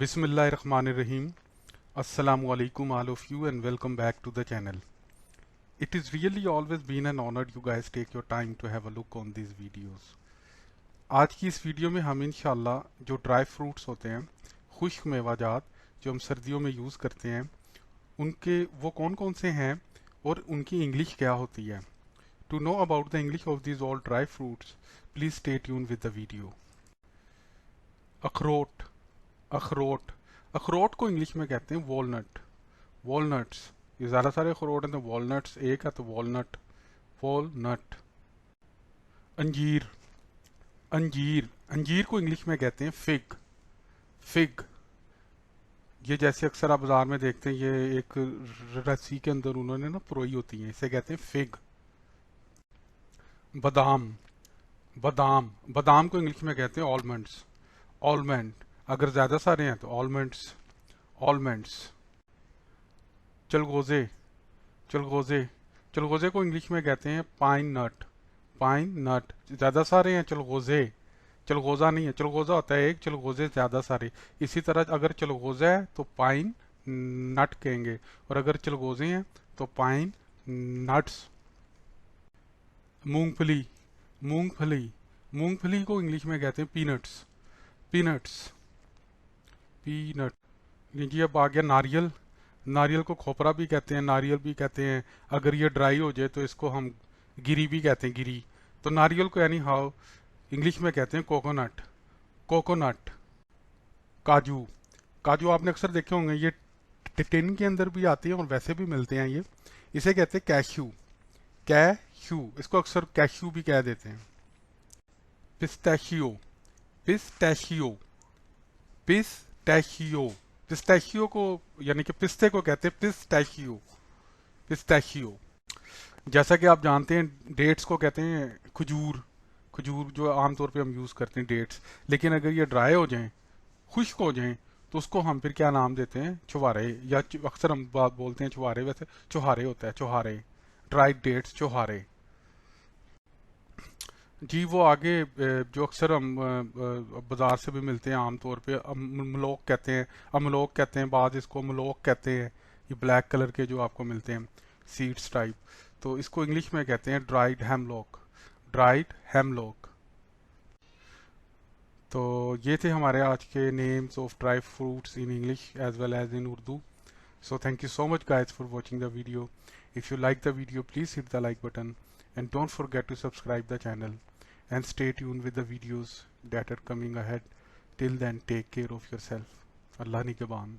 Bismillahirrahmanirrahim. Assalamu alaikum all of you and welcome back to the channel. It is really always been an honor you guys take your time to have a look on these videos. आज की इस video में हम इंशाल्लाह जो dry fruits होते हैं, खुश्क मेवाजात जो हम सर्दियों में यूज़ करते हैं, उनके वो कौन कौन से हैं और उनकी इंग्लिश क्या होती है. To know about the English of these all dry fruits, please stay tuned with the video. अखरोट. अखरोट अखरोट को इंग्लिश में कहते हैं वॉलनट. वॉलनट्स, ये ज़्यादा सारे अखरोट हैं तो वॉलनट्स एक है तो वॉलनट. वॉलनट. अंजीर. अंजीर अंजीर को इंग्लिश में कहते हैं फिग. फिग. ये जैसे अक्सर आप बाजार में देखते हैं, ये एक रस्सी के अंदर उन्होंने ना पुरोई होती है, इसे कहते हैं फिग. बादाम. बादाम बादाम को इंग्लिश में कहते हैं ऑलमंड्स. ऑलमंड. अगर ज़्यादा सारे हैं तो ऑलमंड्स. ऑलमंड्स. चलगोज़े. चलगोज़े चलगोज़े को इंग्लिश में कहते हैं पाइन नट. पाइन नट. ज़्यादा सारे हैं चलगोज़े. चलगोज़ा नहीं है, चलगोज़ा होता है एक, चलगोज़े ज़्यादा सारे. इसी तरह अगर चलगोज़ा है तो पाइन नट कहेंगे, और अगर चलगोज़े हैं तो पाइन नट्स. मूंगफली. मूंगफली. मूंगफली को इंग्लिश में कहते हैं पीनट्स. पीनट्स. पीनट. जी अब आ गया नारियल. नारियल को खोपरा भी कहते हैं, नारियल भी कहते हैं. अगर ये ड्राई हो जाए तो इसको हम गिरी भी कहते हैं, गिरी. तो नारियल को यानी हाउ इंग्लिश में कहते हैं कोकोनट. कोकोनट. काजू. काजू आपने अक्सर देखे होंगे, ये टिन के अंदर भी आते हैं और वैसे भी मिलते हैं. ये इसे कहते हैं कैश्यू. कैश्यू. इसको अक्सर कैश्यू भी कह देते हैं. पिस्ताशियो. पिस्ताशियो. पिस्ताशियो. पिस्ताशियो को यानी कि पिस्ते को कहते हैं पिस्ताशियो. पिस्ताशियो. जैसा कि आप जानते हैं डेट्स को कहते हैं खजूर. खजूर जो आमतौर पे हम यूज़ करते हैं डेट्स. लेकिन अगर ये ड्राई हो जाएं, खुश्क हो जाएं, तो उसको हम फिर क्या नाम देते हैं, छुहारे. या अक्सर हम बात बोलते हैं छुहारे, वैसे छुहारे होता है. छुहारे. Dried dates छुहारे. जी वो आगे जो अक्सर हम बाज़ार से भी मिलते हैं आमतौर पे, अमलोक कहते हैं. अमलोक कहते हैं, बाद इसको अमलोक कहते हैं. ये ब्लैक कलर के जो आपको मिलते हैं सीड्स टाइप, तो इसको इंग्लिश में कहते हैं ड्राइड हेमलॉक. Dried hemlock. तो ये थे हमारे आज के names of dry fruits in English as well as in Urdu. So thank you so much guys for watching the video. If you like the video, please hit the like button and don't forget to subscribe the channel and stay tuned with the videos that are coming ahead. Till then, take care of yourself. Allah Nigaban.